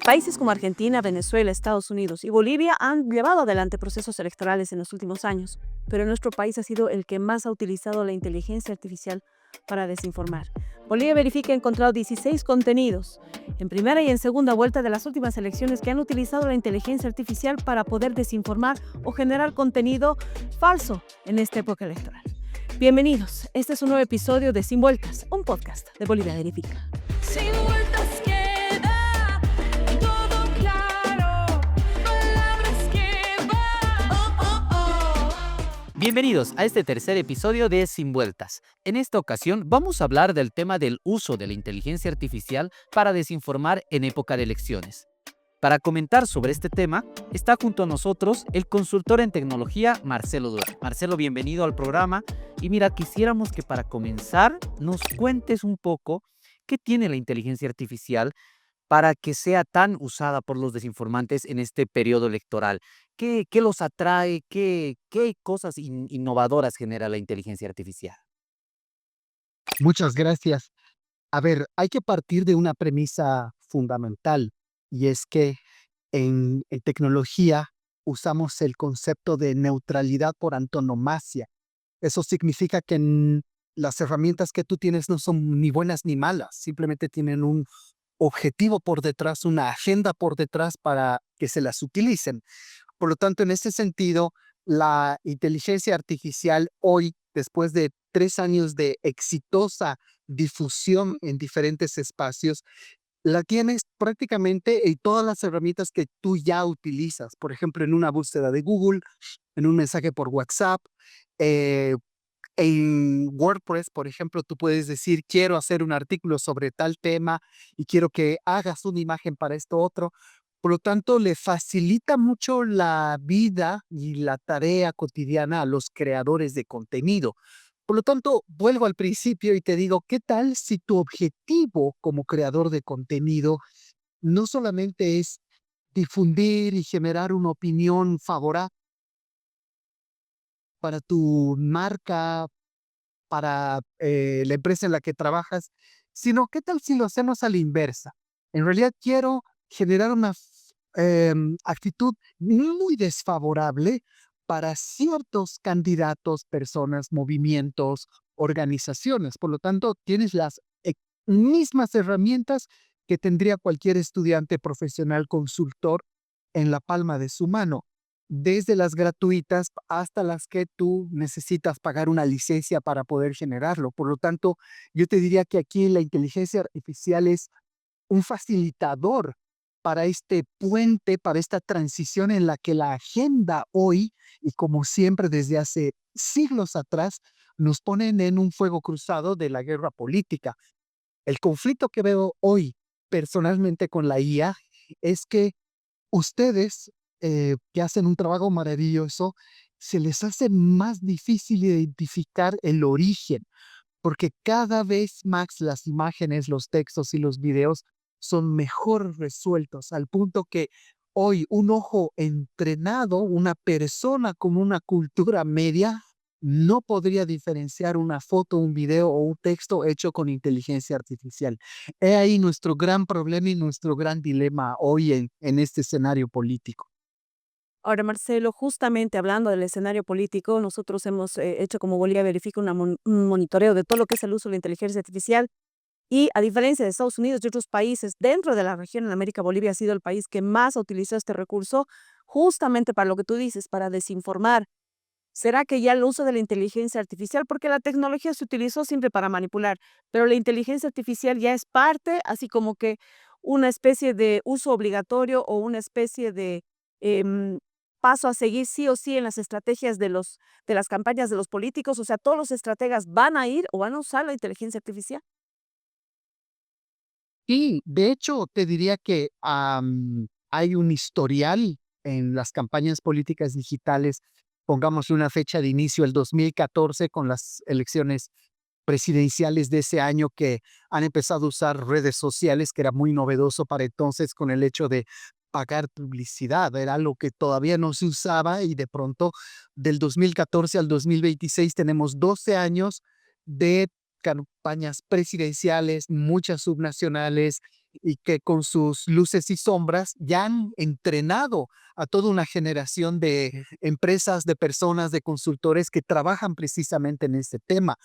Países como Argentina, Venezuela, Estados Unidos y Bolivia han llevado adelante procesos electorales en los últimos años, pero nuestro país ha sido el que más ha utilizado la inteligencia artificial para desinformar. Bolivia Verifica ha encontrado 16 contenidos en primera y en segunda vuelta de las últimas elecciones que han utilizado la inteligencia artificial para poder desinformar o generar contenido falso en esta época electoral. Bienvenidos, este es un nuevo episodio de Sin Vueltas, un podcast de Bolivia Verifica. Sin vueltas queda todo claro, palabras que van, oh, oh, oh. Bienvenidos a este tercer episodio de Sin Vueltas. En esta ocasión vamos a hablar del tema del uso de la inteligencia artificial para desinformar en época de elecciones. Para comentar sobre este tema, está junto a nosotros el consultor en tecnología Marcelo Durán. Marcelo, bienvenido al programa. Y mira, quisiéramos que para comenzar nos cuentes un poco qué tiene la inteligencia artificial para que sea tan usada por los desinformantes en este periodo electoral. ¿Qué los atrae? ¿Qué cosas innovadoras genera la inteligencia artificial? Muchas gracias. A ver, hay que partir de una premisa fundamental y es que en tecnología usamos el concepto de neutralidad por antonomasia. Eso significa que las herramientas que tú tienes no son ni buenas ni malas, simplemente tienen un objetivo por detrás, una agenda por detrás para que se las utilicen. Por lo tanto, en ese sentido, la inteligencia artificial hoy, después de 3 años de exitosa difusión en diferentes espacios, la tienes prácticamente en todas las herramientas que tú ya utilizas. Por ejemplo, en una búsqueda de Google, en un mensaje por WhatsApp, eh, en WordPress, por ejemplo, tú puedes decir, quiero hacer un artículo sobre tal tema y quiero que hagas una imagen para esto otro. Por lo tanto, le facilita mucho la vida y la tarea cotidiana a los creadores de contenido. Por lo tanto, vuelvo al principio y te digo, ¿qué tal si tu objetivo como creador de contenido no solamente es difundir y generar una opinión favorable para tu marca, para la empresa en la que trabajas, sino qué tal si lo hacemos a la inversa? En realidad quiero generar una actitud muy desfavorable para ciertos candidatos, personas, movimientos, organizaciones. Por lo tanto, tienes las mismas herramientas que tendría cualquier estudiante profesional consultor en la palma de su mano, desde las gratuitas hasta las que tú necesitas pagar una licencia para poder generarlo. Por lo tanto, yo te diría que aquí la inteligencia artificial es un facilitador para este puente, para esta transición en la que la agenda hoy, y como siempre desde hace siglos atrás, nos ponen en un fuego cruzado de la guerra política. El conflicto que veo hoy personalmente con la IA es que ustedes, que hacen un trabajo maravilloso, se les hace más difícil identificar el origen, porque cada vez más las imágenes, los textos y los videos son mejor resueltos, al punto que hoy un ojo entrenado, una persona con una cultura media, no podría diferenciar una foto, un video o un texto hecho con inteligencia artificial. He ahí nuestro gran problema y nuestro gran dilema hoy en este escenario político. Ahora, Marcelo, justamente hablando del escenario político, nosotros hemos hecho como Bolivia Verifica un monitoreo de todo lo que es el uso de la inteligencia artificial y a diferencia de Estados Unidos y otros países dentro de la región en América, Bolivia ha sido el país que más ha utilizado este recurso justamente para lo que tú dices, para desinformar. ¿Será que ya el uso de la inteligencia artificial, porque la tecnología se utilizó siempre para manipular, pero la inteligencia artificial ya es parte, así como que una especie de uso obligatorio o una especie de em, paso a seguir sí o sí en las estrategias de las campañas de los políticos? O sea, todos los estrategas van a ir o van a usar la inteligencia artificial. Y de hecho, te diría que hay un historial en las campañas políticas digitales. Pongamos una fecha de inicio, el 2014, con las elecciones presidenciales de ese año, que han empezado a usar redes sociales, que era muy novedoso para entonces, con el hecho de pagar publicidad. Era algo que todavía no se usaba y de pronto del 2014 al 2026 tenemos 12 años de campañas presidenciales, muchas subnacionales, y que con sus luces y sombras ya han entrenado a toda una generación de empresas, de personas, de consultores que trabajan precisamente en este tema.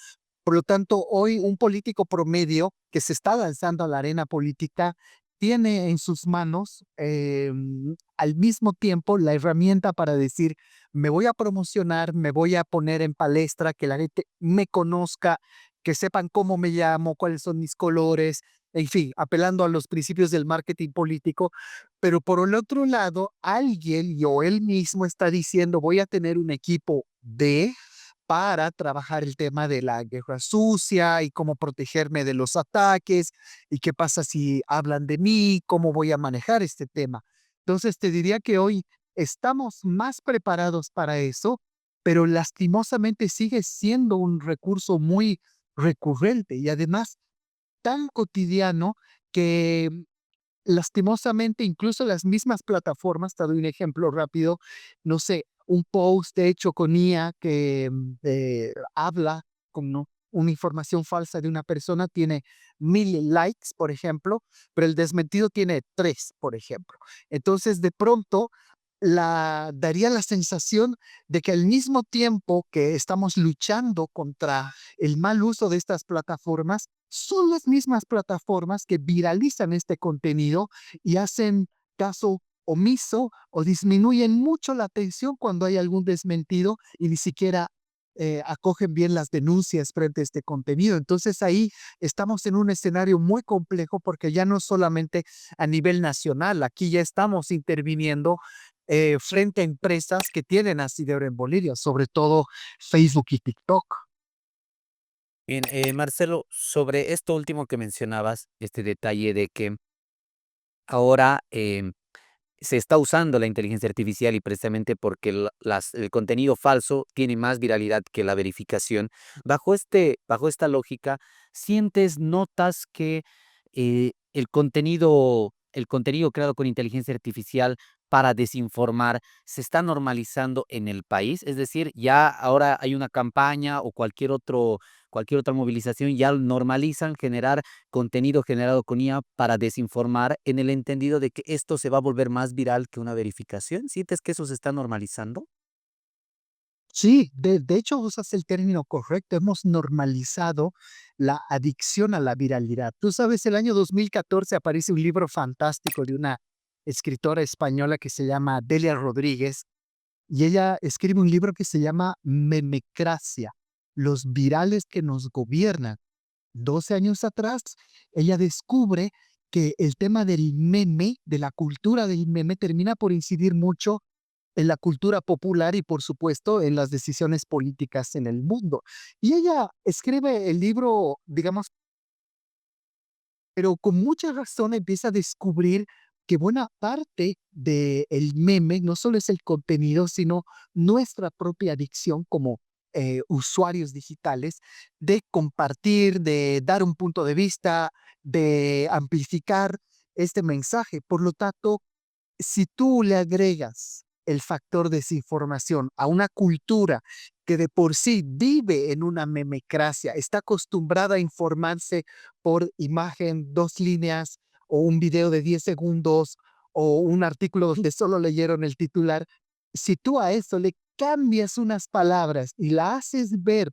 Por lo tanto, hoy un político promedio que se está lanzando a la arena política tiene en sus manos al mismo tiempo la herramienta para decir, me voy a promocionar, me voy a poner en palestra, que la gente me conozca, que sepan cómo me llamo, cuáles son mis colores, en fin, apelando a los principios del marketing político. Pero por el otro lado, alguien o él mismo está diciendo, voy a tener un equipo de para trabajar el tema de la guerra sucia y cómo protegerme de los ataques y qué pasa si hablan de mí, cómo voy a manejar este tema. Entonces te diría que hoy estamos más preparados para eso, pero lastimosamente sigue siendo un recurso muy recurrente y además tan cotidiano que lastimosamente, incluso las mismas plataformas, te doy un ejemplo rápido, no sé, un post hecho con IA que habla con una información falsa de una persona tiene 1000 likes, por ejemplo, pero el desmentido tiene 3, por ejemplo. Entonces, de pronto, daría la sensación de que al mismo tiempo que estamos luchando contra el mal uso de estas plataformas, son las mismas plataformas que viralizan este contenido y hacen caso omiso o disminuyen mucho la atención cuando hay algún desmentido y ni siquiera acogen bien las denuncias frente a este contenido. Entonces ahí estamos en un escenario muy complejo porque ya no solamente a nivel nacional, aquí ya estamos interviniendo frente a empresas que tienen asidero en Bolivia, sobre todo Facebook y TikTok. Bien, Marcelo, sobre esto último que mencionabas, este detalle de que ahora se está usando la inteligencia artificial y precisamente porque el contenido falso tiene más viralidad que la verificación. Bajo esta lógica, notas que el contenido creado con inteligencia artificial para desinformar se está normalizando en el país? Es decir, ya ahora hay una campaña o cualquier otra movilización, ya normalizan generar contenido generado con IA para desinformar en el entendido de que esto se va a volver más viral que una verificación. ¿Sientes que eso se está normalizando? Sí, de hecho usas el término correcto. Hemos normalizado la adicción a la viralidad. Tú sabes, el año 2014 aparece un libro fantástico de una escritora española que se llama Delia Rodríguez y ella escribe un libro que se llama Memecracia, los virales que nos gobiernan. 12 años atrás, ella descubre que el tema del meme, de la cultura del meme, termina por incidir mucho en la cultura popular y, por supuesto, en las decisiones políticas en el mundo. Y ella escribe el libro, digamos, pero con mucha razón empieza a descubrir que buena parte del meme no solo es el contenido, sino nuestra propia adicción como usuarios digitales de compartir, de dar un punto de vista, de amplificar este mensaje. Por lo tanto, si tú le agregas el factor desinformación a una cultura que de por sí vive en una memecracia, está acostumbrada a informarse por imagen, 2 líneas o un video de 10 segundos o un artículo donde solo leyeron el titular, si tú a eso le cambias unas palabras y la haces ver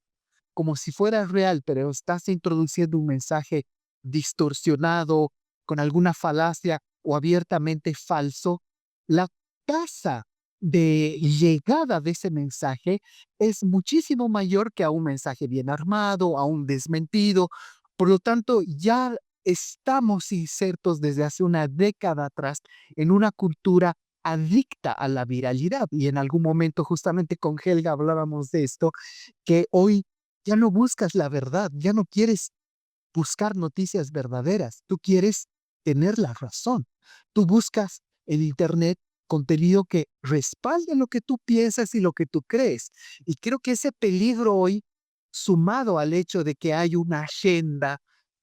como si fuera real, pero estás introduciendo un mensaje distorsionado, con alguna falacia o abiertamente falso, la tasa de llegada de ese mensaje es muchísimo mayor que a un mensaje bien armado, a un desmentido. Por lo tanto, ya estamos insertos desde hace una década atrás en una cultura adicta a la viralidad. Y en algún momento, justamente con Helga hablábamos de esto, que hoy ya no buscas la verdad, ya no quieres buscar noticias verdaderas, tú quieres tener la razón. Tú buscas en Internet contenido que respalde lo que tú piensas y lo que tú crees. Y creo que ese peligro hoy, sumado al hecho de que hay una agenda,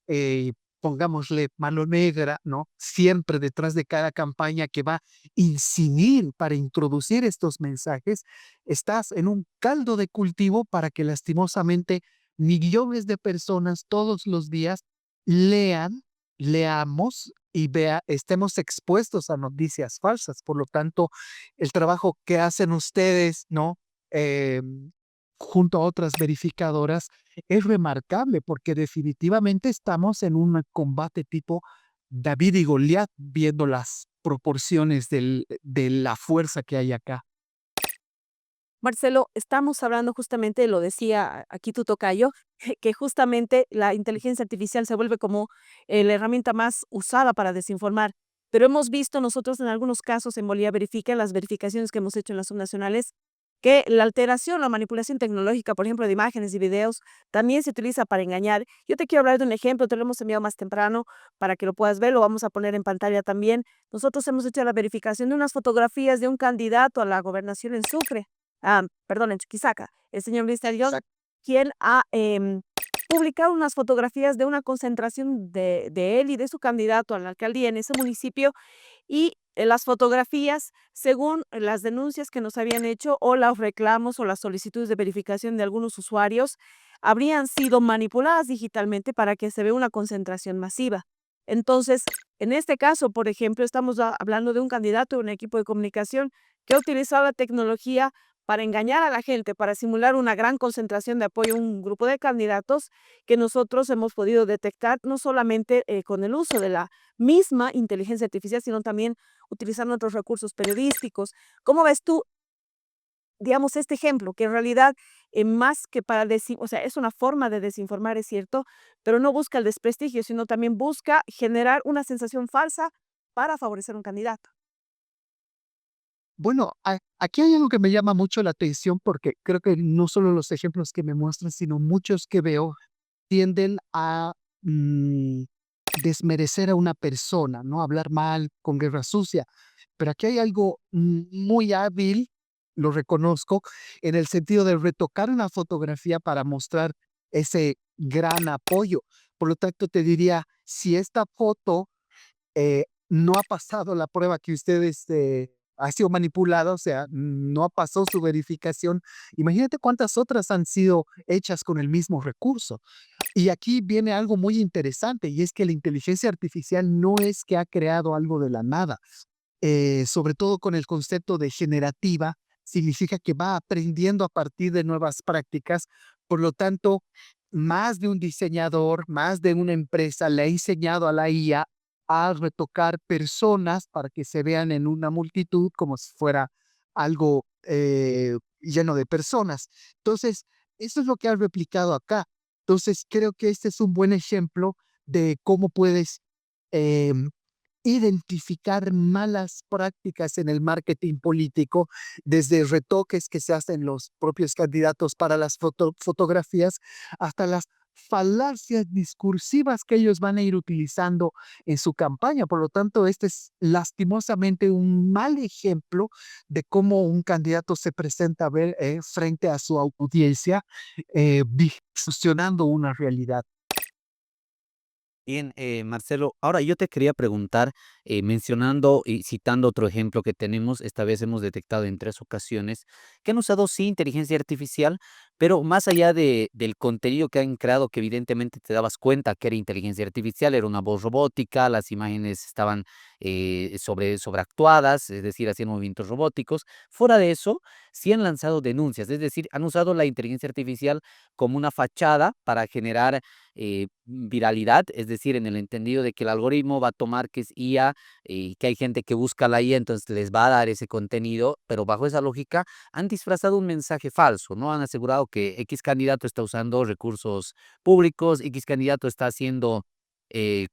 eh, pongámosle mano negra, ¿no? Siempre detrás de cada campaña que va a incidir para introducir estos mensajes, estás en un caldo de cultivo para que lastimosamente millones de personas todos los días leamos y estemos expuestos a noticias falsas. Por lo tanto, el trabajo que hacen ustedes, ¿no? Junto a otras verificadoras, es remarcable porque definitivamente estamos en un combate tipo David y Goliat, viendo las proporciones de la fuerza que hay acá. Marcelo, estamos hablando justamente, lo decía aquí tu tocayo, que justamente la inteligencia artificial se vuelve como la herramienta más usada para desinformar. Pero hemos visto nosotros en algunos casos en Bolivia Verifica, en las verificaciones que hemos hecho en las subnacionales, que la alteración o manipulación tecnológica, por ejemplo, de imágenes y videos, también se utiliza para engañar. Yo te quiero hablar de un ejemplo, te lo hemos enviado más temprano para que lo puedas ver, lo vamos a poner en pantalla también. Nosotros hemos hecho la verificación de unas fotografías de un candidato a la gobernación en Sucre, perdón, en Chuquisaca, el señor Luis Arias, Exacto. quien ha publicado unas fotografías de una concentración de él y de su candidato a la alcaldía en ese municipio y las fotografías, según las denuncias que nos habían hecho o los reclamos o las solicitudes de verificación de algunos usuarios, habrían sido manipuladas digitalmente para que se vea una concentración masiva. Entonces, en este caso, por ejemplo, estamos hablando de un candidato de un equipo de comunicación que ha utilizado la tecnología para engañar a la gente, para simular una gran concentración de apoyo a un grupo de candidatos que nosotros hemos podido detectar no solamente con el uso de la misma inteligencia artificial, sino también utilizando otros recursos periodísticos. ¿Cómo ves tú, digamos, este ejemplo, que en realidad más que para decir, o sea, es una forma de desinformar, es cierto, pero no busca el desprestigio, sino también busca generar una sensación falsa para favorecer un candidato? Bueno, aquí hay algo que me llama mucho la atención porque creo que no solo los ejemplos que me muestran, sino muchos que veo tienden a desmerecer a una persona, ¿no? Hablar mal, con guerra sucia. Pero aquí hay algo muy hábil, lo reconozco, en el sentido de retocar una fotografía para mostrar ese gran apoyo. Por lo tanto, te diría, si esta foto no ha pasado la prueba que ustedes ha sido manipulada, o sea, no pasó su verificación. Imagínate cuántas otras han sido hechas con el mismo recurso. Y aquí viene algo muy interesante y es que la inteligencia artificial no es que ha creado algo de la nada, sobre todo con el concepto de generativa, significa que va aprendiendo a partir de nuevas prácticas. Por lo tanto, más de un diseñador, más de una empresa le ha enseñado a la IA a retocar personas para que se vean en una multitud como si fuera algo lleno de personas. Entonces, eso es lo que ha replicado acá. Entonces, creo que este es un buen ejemplo de cómo puedes em, identificar malas prácticas en el marketing político, desde retoques que se hacen los propios candidatos para las fotografías hasta las falacias discursivas que ellos van a ir utilizando en su campaña. Por lo tanto, este es lastimosamente un mal ejemplo de cómo un candidato se presenta frente a su audiencia, distorsionando una realidad. Bien, Marcelo, ahora yo te quería preguntar, mencionando y citando otro ejemplo que tenemos, esta vez hemos detectado en 3 ocasiones que han usado sí inteligencia artificial, pero más allá del contenido que han creado, que evidentemente te dabas cuenta que era inteligencia artificial, era una voz robótica, las imágenes estaban sobreactuadas, es decir, hacían movimientos robóticos. Fuera de eso, sí han lanzado denuncias, es decir, han usado la inteligencia artificial como una fachada para generar viralidad, es decir, en el entendido de que el algoritmo va a tomar que es IA y que hay gente que busca la IA, entonces les va a dar ese contenido, pero bajo esa lógica han disfrazado un mensaje falso, ¿no? Han asegurado que X candidato está usando recursos públicos, X candidato está haciendo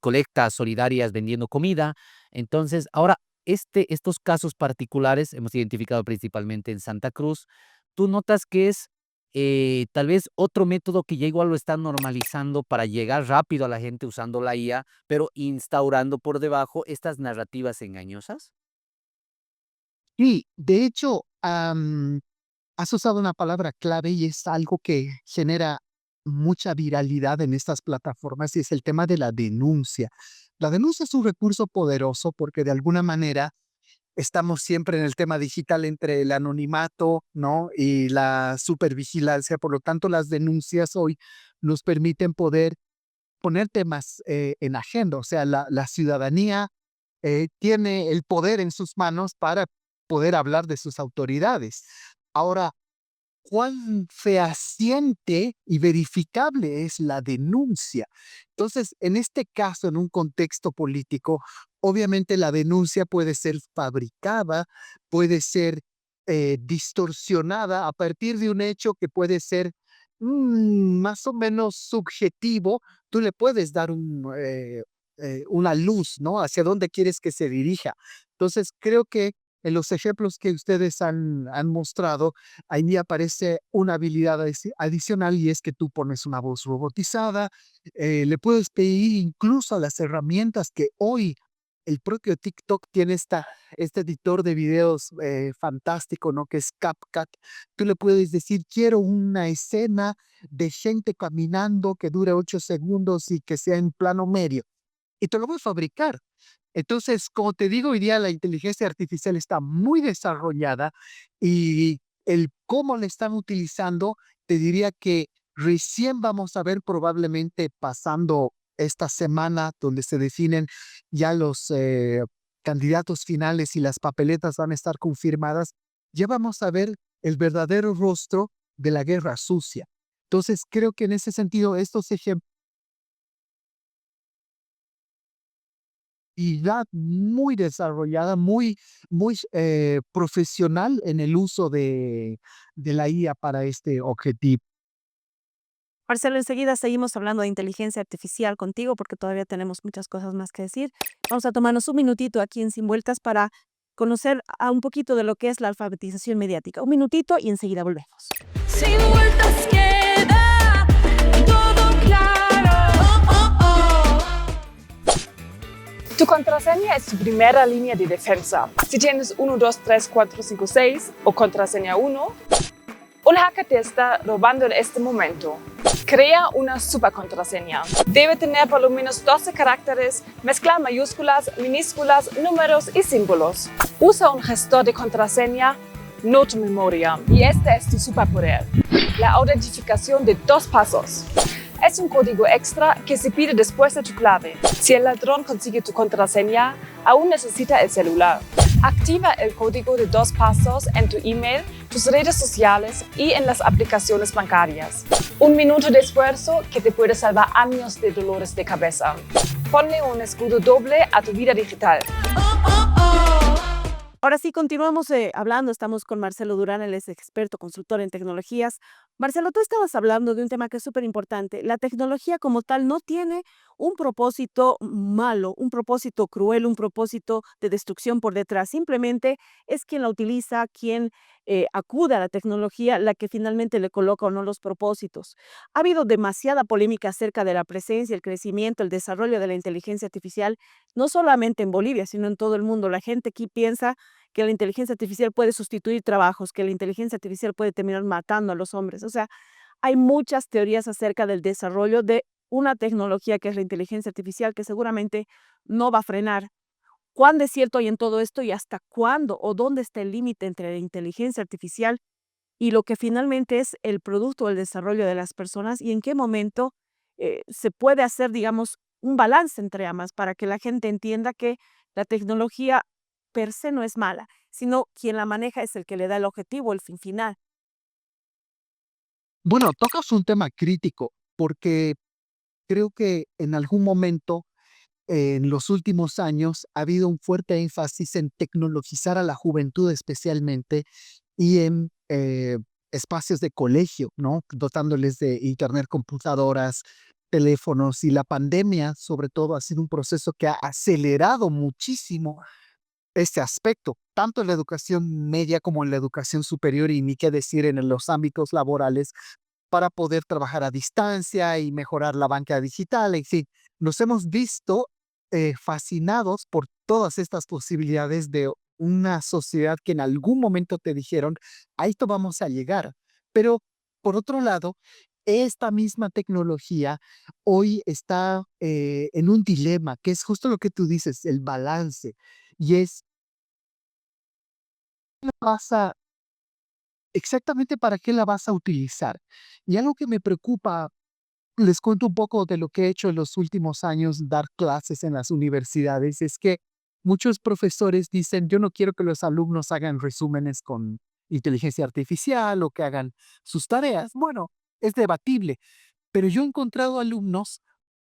colectas solidarias vendiendo comida. Entonces, ahora, estos casos particulares hemos identificado principalmente en Santa Cruz. ¿Tú notas que es tal vez otro método que ya igual lo están normalizando para llegar rápido a la gente usando la IA, pero instaurando por debajo estas narrativas engañosas? Y de hecho, has usado una palabra clave y es algo que genera mucha viralidad en estas plataformas y es el tema de la denuncia. La denuncia es un recurso poderoso porque de alguna manera estamos siempre en el tema digital entre el anonimato, ¿no? Y la supervigilancia. Por lo tanto, las denuncias hoy nos permiten poder poner temas en agenda. O sea, la ciudadanía tiene el poder en sus manos para poder hablar de sus autoridades. Ahora, ¿cuán fehaciente y verificable es la denuncia? Entonces, en este caso, en un contexto político, obviamente la denuncia puede ser fabricada, puede ser distorsionada a partir de un hecho que puede ser más o menos subjetivo. Tú le puedes dar una luz, ¿no? Hacia dónde quieres que se dirija. Entonces, creo que en los ejemplos que ustedes han mostrado, ahí aparece una habilidad adicional, y es que tú pones una voz robotizada, le puedes pedir incluso a las herramientas que hoy el propio TikTok tiene este editor de videos fantástico, ¿no? Que es CapCut. Tú le puedes decir, quiero una escena de gente caminando que dure 8 segundos y que sea en plano medio. Y te lo voy a fabricar. Entonces, como te digo, hoy día la inteligencia artificial está muy desarrollada, y el cómo la están utilizando, te diría que recién vamos a ver, probablemente pasando esta semana donde se definen ya los candidatos finales y las papeletas van a estar confirmadas, ya vamos a ver el verdadero rostro de la guerra sucia. Entonces, creo que en ese sentido, estos ejemplos y ya muy desarrollada, muy profesional en el uso de la IA para este objetivo. Marcelo, enseguida seguimos hablando de inteligencia artificial contigo porque todavía tenemos muchas cosas más que decir. Vamos a tomarnos un minutito aquí en Sin Vueltas para conocer a un poquito de lo que es la alfabetización mediática. Un minutito y enseguida volvemos. Sin vueltas queda todo claro. Oh, oh, oh. Tu contraseña es tu primera línea de defensa. Si tienes 1, 2, 3, 4, 5, 6 o contraseña 1, un hacker te está robando en este momento. Crea una supercontraseña. Debe tener por lo menos 12 caracteres, mezclar mayúsculas, minúsculas, números y símbolos. Usa un gestor de contraseña, no tu memoria. Y este es tu superpoder: la autentificación de 2 pasos. Es un código extra que se pide después de tu clave. Si el ladrón consigue tu contraseña, aún necesita el celular. Activa el código de 2 pasos en tu email, tus redes sociales y en las aplicaciones bancarias. Un minuto de esfuerzo que te puede salvar años de dolores de cabeza. Ponle un escudo doble a tu vida digital. Ahora sí, continuamos hablando. Estamos con Marcelo Durán, él es experto consultor en tecnologías. Marcelo, tú estabas hablando de un tema que es súper importante. La tecnología como tal no tiene un propósito malo, un propósito cruel, un propósito de destrucción por detrás. Simplemente es quien la utiliza, quien acude a la tecnología, la que finalmente le coloca o no los propósitos. Ha habido demasiada polémica acerca de la presencia, el crecimiento, el desarrollo de la inteligencia artificial, no solamente en Bolivia, sino en todo el mundo. La gente aquí piensa que la inteligencia artificial puede sustituir trabajos, que la inteligencia artificial puede terminar matando a los hombres. O sea, hay muchas teorías acerca del desarrollo de una tecnología que es la inteligencia artificial, que seguramente no va a frenar. ¿Cuán de cierto hay en todo esto y hasta cuándo o dónde está el límite entre la inteligencia artificial y lo que finalmente es el producto o el desarrollo de las personas, y en qué momento se puede hacer, digamos, un balance entre ambas para que la gente entienda que la tecnología per se no es mala, sino quien la maneja es el que le da el objetivo, el fin final? Bueno, tocas un tema crítico, porque creo que en algún momento, en los últimos años, ha habido un fuerte énfasis en tecnologizar a la juventud especialmente, y en espacios de colegio, ¿no? Dotándoles de internet, computadoras, teléfonos, y la pandemia, sobre todo, ha sido un proceso que ha acelerado muchísimo este aspecto, tanto en la educación media como en la educación superior, y ni qué decir en los ámbitos laborales, para poder trabajar a distancia y mejorar la banca digital. En fin, nos hemos visto fascinados por todas estas posibilidades de una sociedad que en algún momento te dijeron, a esto vamos a llegar. Pero, por otro lado, esta misma tecnología hoy está en un dilema, que es justo lo que tú dices, el balance, y es, vas a exactamente para qué la vas a utilizar. Y algo que me preocupa les cuento un poco de lo que he hecho en los últimos años, dar clases en las universidades. Es que muchos profesores dicen, yo no quiero que los alumnos hagan resúmenes con inteligencia artificial o que hagan sus tareas. Bueno, es debatible, pero yo he encontrado alumnos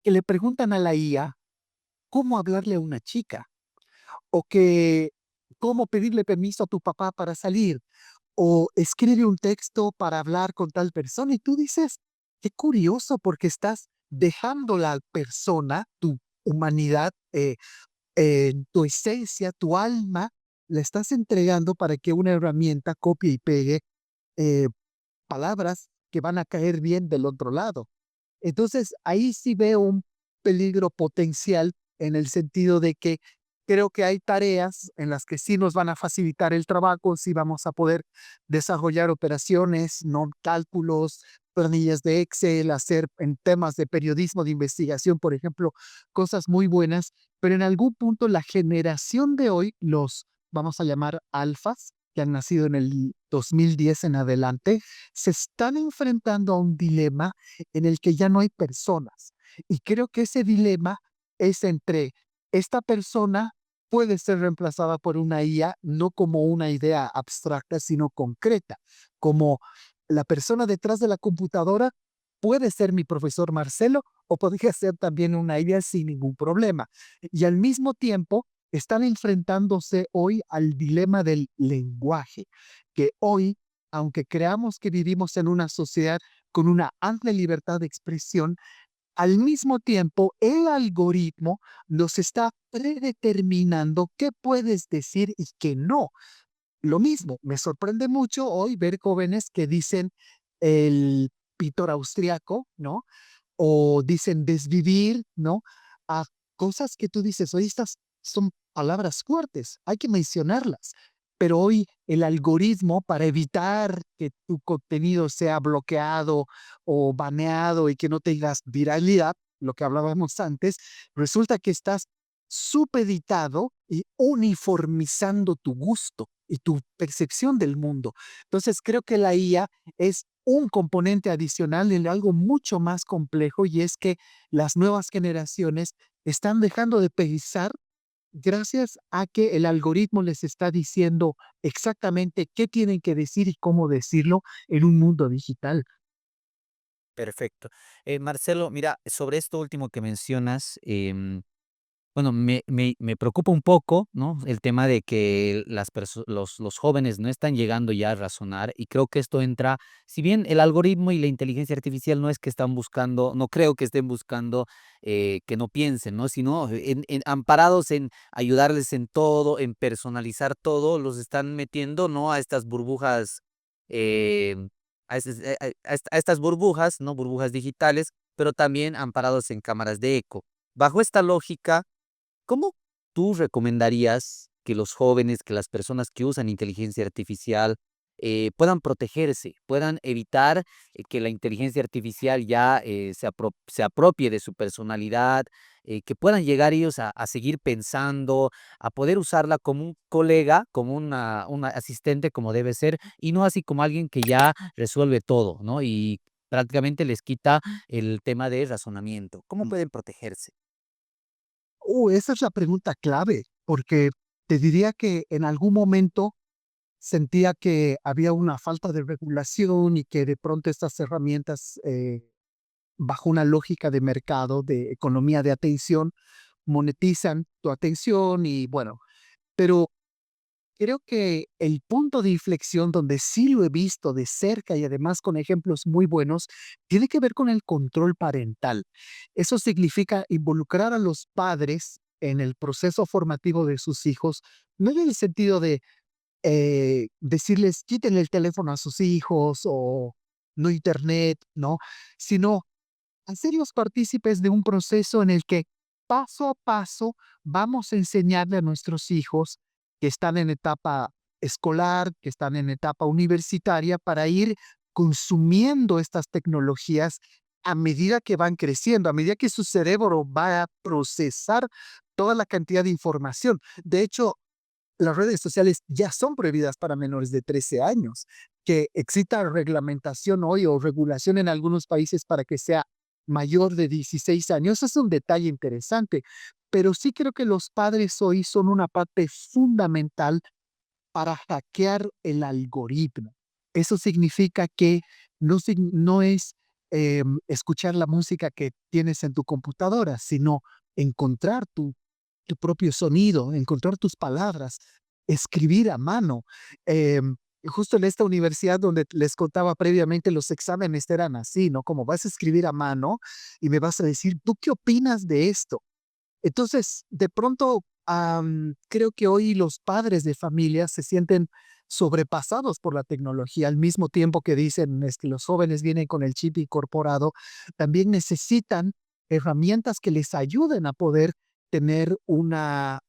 que le preguntan a la IA cómo hablarle a una chica o que cómo pedirle permiso a tu papá para salir o escribe un texto para hablar con tal persona y tú dices, qué curioso porque estás dejando la persona, tu humanidad, tu esencia, tu alma, la estás entregando para que una herramienta copie y pegue eh, palabras que van a caer bien del otro lado. Entonces, ahí sí veo un peligro potencial en el sentido de que creo que hay tareas en las que sí nos van a facilitar el trabajo, sí vamos a poder desarrollar operaciones, no cálculos, planillas de Excel, hacer en temas de periodismo de investigación, por ejemplo, cosas muy buenas, pero en algún punto la generación de hoy, los vamos a llamar alfas, que han nacido en el 2010 en adelante, se están enfrentando a un dilema en el que ya no hay personas. Y creo que ese dilema es entre esta persona puede ser reemplazada por una IA, no como una idea abstracta, sino concreta, como la persona detrás de la computadora puede ser mi profesor Marcelo o podría ser también una IA sin ningún problema. Y al mismo tiempo están enfrentándose hoy al dilema del lenguaje, que hoy, aunque creamos que vivimos en una sociedad con una amplia libertad de expresión, al mismo tiempo el algoritmo nos está predeterminando qué puedes decir y qué no. Lo mismo, me sorprende mucho hoy ver jóvenes que dicen el pintor austriaco, ¿no? O dicen desvivir, ¿no? A cosas que tú dices, oye, estas son palabras fuertes, hay que mencionarlas. Pero hoy el algoritmo, para evitar que tu contenido sea bloqueado o baneado y que no tengas viralidad, lo que hablábamos antes, resulta que estás supeditado y uniformizando tu gusto y tu percepción del mundo. Entonces creo que la IA es un componente adicional en algo mucho más complejo y es que las nuevas generaciones están dejando de pensar gracias a que el algoritmo les está diciendo exactamente qué tienen que decir y cómo decirlo en un mundo digital. Perfecto. Marcelo, mira, sobre esto último que mencionas, bueno, me preocupa un poco, ¿no? El tema de que los jóvenes no están llegando ya a razonar y creo que esto entra, si bien el algoritmo y la inteligencia artificial no es que están buscando, no creo que estén buscando que no piensen, ¿no? Sino amparados en ayudarles en todo, en personalizar todo, los están metiendo, ¿no? A estas burbujas, eh, a estas burbujas, ¿no? Burbujas digitales, pero también amparados en cámaras de eco. Bajo esta lógica, ¿cómo tú recomendarías que los jóvenes, que las personas que usan inteligencia artificial puedan protegerse, puedan evitar que la inteligencia artificial ya se apropie de su personalidad, que puedan llegar ellos a seguir pensando, a poder usarla como un colega, como una asistente como debe ser, y no así como alguien que ya resuelve todo, ¿no? Y prácticamente les quita el tema de razonamiento. ¿Cómo pueden protegerse? Esa es la pregunta clave, porque te diría que en algún momento sentía que había una falta de regulación y que de pronto estas herramientas, bajo una lógica de mercado, de economía de atención, monetizan tu atención y bueno, pero creo que el punto de inflexión donde sí lo he visto de cerca y además con ejemplos muy buenos, tiene que ver con el control parental. Eso significa involucrar a los padres en el proceso formativo de sus hijos, no en el sentido de decirles quiten el teléfono a sus hijos o no internet, ¿no? Sino hacerlos partícipes de un proceso en el que paso a paso vamos a enseñarle a nuestros hijos que están en etapa escolar, que están en etapa universitaria, para ir consumiendo estas tecnologías a medida que van creciendo, a medida que su cerebro va a procesar toda la cantidad de información. De hecho, las redes sociales ya son prohibidas para menores de 13 años. Que exista reglamentación hoy o regulación en algunos países para que sea mayor de 16 años. Es un detalle interesante, pero sí creo que los padres hoy son una parte fundamental para hackear el algoritmo. Eso significa que no es escuchar la música que tienes en tu computadora, sino encontrar tu propio sonido, encontrar tus palabras, escribir a mano. Justo en esta universidad donde les contaba previamente, los exámenes eran así, ¿no? Como vas a escribir a mano y me vas a decir, ¿tú qué opinas de esto? Entonces, de pronto, creo que hoy los padres de familia se sienten sobrepasados por la tecnología, al mismo tiempo que dicen es que los jóvenes vienen con el chip incorporado, también necesitan herramientas que les ayuden a poder tener una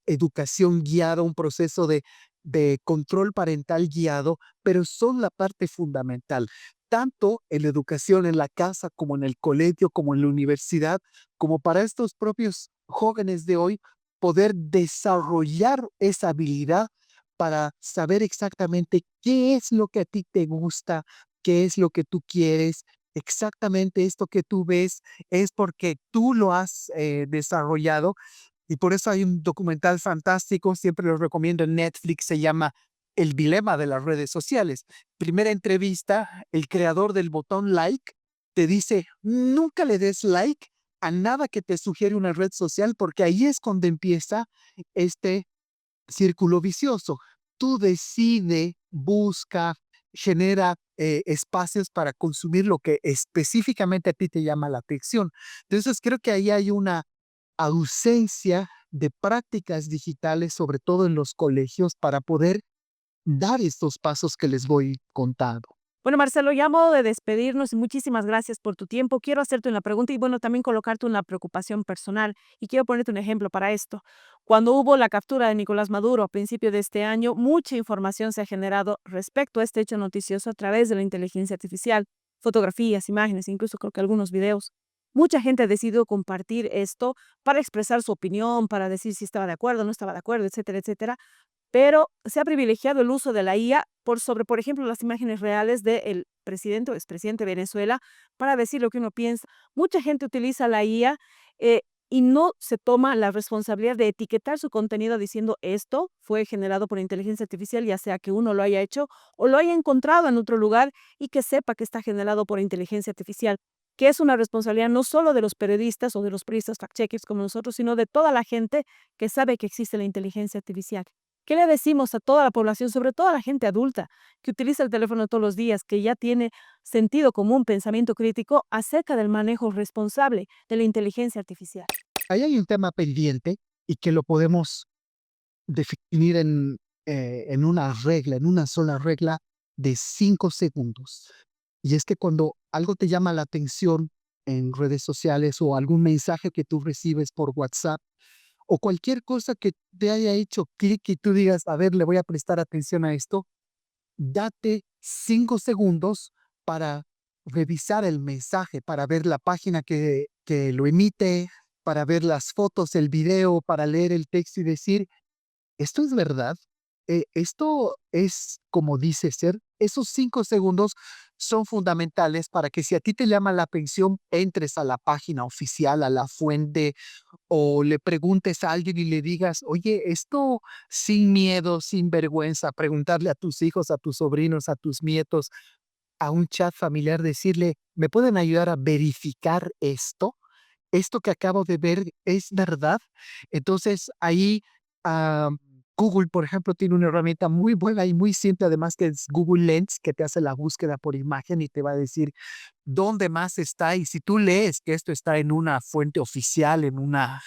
educación guiada, un proceso de control parental guiado, pero son la parte fundamental, tanto en la educación en la casa como en el colegio, como en la universidad, como para estos propios jóvenes de hoy poder desarrollar esa habilidad para saber exactamente qué es lo que a ti te gusta, qué es lo que tú quieres. Exactamente esto que tú ves es porque tú lo has desarrollado, y por eso hay un documental fantástico, siempre lo recomiendo en Netflix, se llama El dilema de las redes sociales. Primera entrevista, el creador del botón like te dice, nunca le des like a nada que te sugiere una red social, porque ahí es cuando empieza este círculo vicioso. Tú decide, busca, genera espacios para consumir lo que específicamente a ti te llama la atención. Entonces creo que ahí hay una ausencia de prácticas digitales, sobre todo en los colegios, para poder dar estos pasos que les voy contando. Bueno, Marcelo, ya a modo de despedirnos, y muchísimas gracias por tu tiempo. Quiero hacerte una pregunta y bueno, también colocarte una preocupación personal. Y quiero ponerte un ejemplo para esto. Cuando hubo la captura de Nicolás Maduro a principio de este año, mucha información se ha generado respecto a este hecho noticioso a través de la inteligencia artificial, fotografías, imágenes, incluso creo que algunos videos. Mucha gente ha decidido compartir esto para expresar su opinión, para decir si estaba de acuerdo, no estaba de acuerdo, etcétera, etcétera, pero se ha privilegiado el uso de la IA por sobre, por ejemplo, las imágenes reales del presidente o expresidente de Venezuela para decir lo que uno piensa. Mucha gente utiliza la IA eh, y no se toma la responsabilidad de etiquetar su contenido diciendo esto fue generado por inteligencia artificial, ya sea que uno lo haya hecho o lo haya encontrado en otro lugar y que sepa que está generado por inteligencia artificial, que es una responsabilidad no solo de los periodistas o de los periodistas fact-checkers como nosotros, sino de toda la gente que sabe que existe la inteligencia artificial. ¿Qué le decimos a toda la población, sobre todo a la gente adulta que utiliza el teléfono todos los días, que ya tiene sentido común, pensamiento crítico acerca del manejo responsable de la inteligencia artificial? Ahí hay un tema pendiente y que lo podemos definir en una regla, en una sola regla de 5 segundos. Y es que cuando algo te llama la atención en redes sociales o algún mensaje que tú recibes por WhatsApp o cualquier cosa que te haya hecho clic y tú digas, a ver, le voy a prestar atención a esto, date 5 segundos para revisar el mensaje, para ver la página que lo emite, para ver las fotos, el video, para leer el texto y decir, ¿esto es verdad? ¿Esto es como dice ser? Esos 5 segundos son fundamentales para que si a ti te llama la atención, entres a la página oficial, a la fuente, o le preguntes a alguien y le digas, oye, esto sin miedo, sin vergüenza, preguntarle a tus hijos, a tus sobrinos, a tus nietos, a un chat familiar, decirle, ¿me pueden ayudar a verificar esto? ¿Esto que acabo de ver es verdad? Entonces ahí ah, Google, por ejemplo, tiene una herramienta muy buena y muy simple, además que es Google Lens, que te hace la búsqueda por imagen y te va a decir dónde más está. Y si tú lees que esto está en una fuente oficial, en una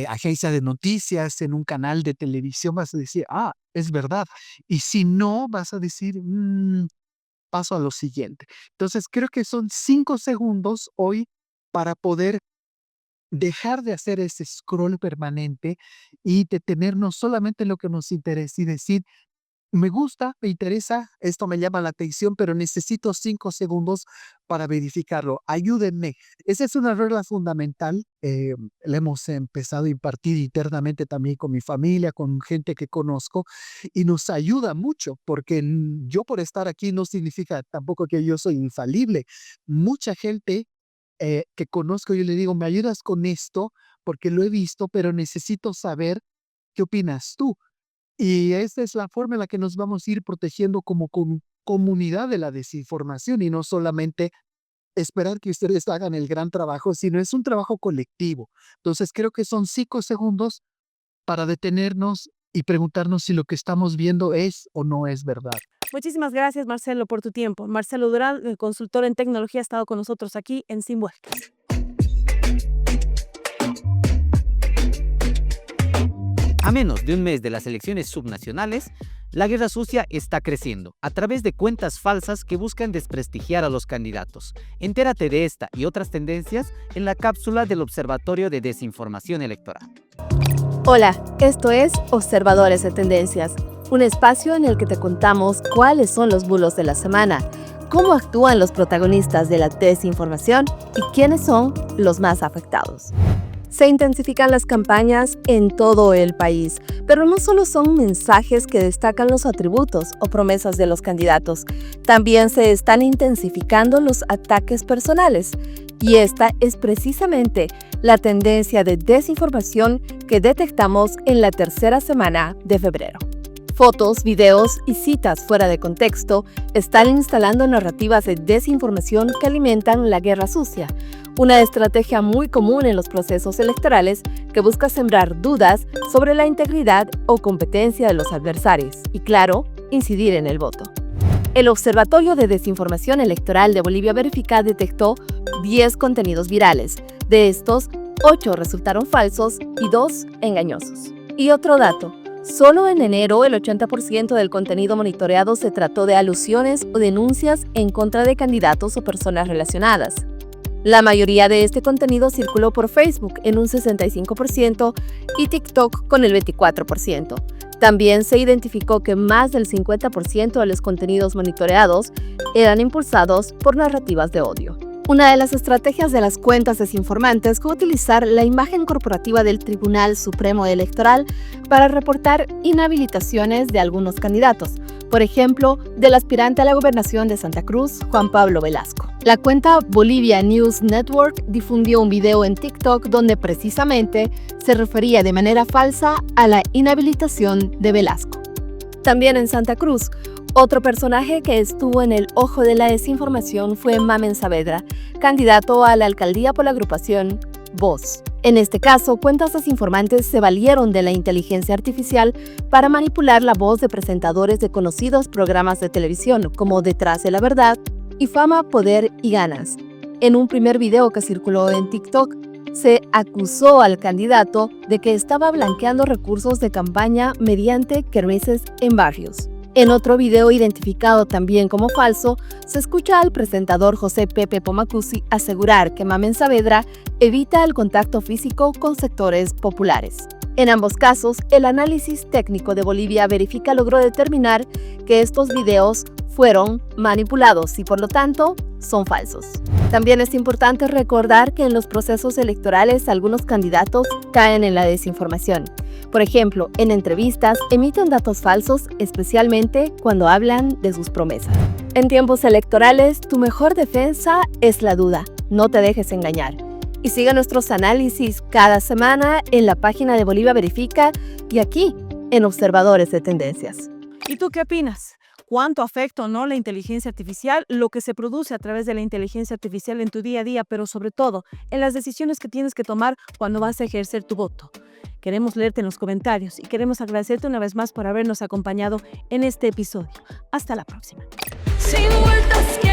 agencia de noticias, en un canal de televisión, vas a decir, ah, es verdad. Y si no, vas a decir, paso a lo siguiente. Entonces, creo que son 5 segundos hoy para poder dejar de hacer ese scroll permanente y detenernos solamente en lo que nos interesa y decir, me gusta, me interesa, esto me llama la atención, pero necesito 5 segundos para verificarlo. Ayúdenme. Esa es una regla fundamental. La hemos empezado a impartir internamente también con mi familia, con gente que conozco, y nos ayuda mucho, porque yo por estar aquí no significa tampoco que yo soy infalible. Mucha gente que conozco, yo le digo, me ayudas con esto porque lo he visto, pero necesito saber qué opinas tú. Y esa es la forma en la que nos vamos a ir protegiendo como comunidad de la desinformación y no solamente esperar que ustedes hagan el gran trabajo, sino es un trabajo colectivo. Entonces creo que son 5 segundos para detenernos y preguntarnos si lo que estamos viendo es o no es verdad. Muchísimas gracias, Marcelo, por tu tiempo. Marcelo Durán, el consultor en tecnología, ha estado con nosotros aquí en Sin Vueltas. A menos de un mes de las elecciones subnacionales, la guerra sucia está creciendo a través de cuentas falsas que buscan desprestigiar a los candidatos. Entérate de esta y otras tendencias en la cápsula del Observatorio de Desinformación Electoral. Hola, esto es Observadores de Tendencias, un espacio en el que te contamos cuáles son los bulos de la semana, cómo actúan los protagonistas de la desinformación y quiénes son los más afectados. Se intensifican las campañas en todo el país, pero no solo son mensajes que destacan los atributos o promesas de los candidatos, también se están intensificando los ataques personales. Y esta es precisamente la tendencia de desinformación que detectamos en la tercera semana de febrero. Fotos, videos y citas fuera de contexto están instalando narrativas de desinformación que alimentan la guerra sucia, una estrategia muy común en los procesos electorales que busca sembrar dudas sobre la integridad o competencia de los adversarios y, claro, incidir en el voto. El Observatorio de Desinformación Electoral de Bolivia Verifica detectó 10 contenidos virales. De estos, 8 resultaron falsos y 2 engañosos. Y otro dato. Solo en enero, el 80% del contenido monitoreado se trató de alusiones o denuncias en contra de candidatos o personas relacionadas. La mayoría de este contenido circuló por Facebook en un 65% y TikTok con el 24%. También se identificó que más del 50% de los contenidos monitoreados eran impulsados por narrativas de odio. Una de las estrategias de las cuentas desinformantes fue utilizar la imagen corporativa del Tribunal Supremo Electoral para reportar inhabilitaciones de algunos candidatos, por ejemplo, del aspirante a la gobernación de Santa Cruz, Juan Pablo Velasco. La cuenta Bolivia News Network difundió un video en TikTok donde precisamente se refería de manera falsa a la inhabilitación de Velasco. También en Santa Cruz, otro personaje que estuvo en el ojo de la desinformación fue Mamen Saavedra, candidato a la alcaldía por la agrupación Voz. En este caso, cuentas desinformantes se valieron de la inteligencia artificial para manipular la voz de presentadores de conocidos programas de televisión como Detrás de la Verdad y Fama, Poder y Ganas. En un primer video que circuló en TikTok, se acusó al candidato de que estaba blanqueando recursos de campaña mediante kermeses en barrios. En otro video identificado también como falso, se escucha al presentador José Pepe Pomacuzzi asegurar que Mamen Saavedra evita el contacto físico con sectores populares. En ambos casos, el análisis técnico de Bolivia Verifica logró determinar que estos videos fueron manipulados y por lo tanto son falsos. También es importante recordar que en los procesos electorales algunos candidatos caen en la desinformación. Por ejemplo, en entrevistas emiten datos falsos, especialmente cuando hablan de sus promesas. En tiempos electorales, tu mejor defensa es la duda. No te dejes engañar. Y sigue nuestros análisis cada semana en la página de Bolivia Verifica y aquí, en Observadores de Tendencias. ¿Y tú qué opinas? ¿Cuánto afecta o no la inteligencia artificial, lo que se produce a través de la inteligencia artificial en tu día a día, pero sobre todo en las decisiones que tienes que tomar cuando vas a ejercer tu voto? Queremos leerte en los comentarios y queremos agradecerte una vez más por habernos acompañado en este episodio. Hasta la próxima. Sin vueltas que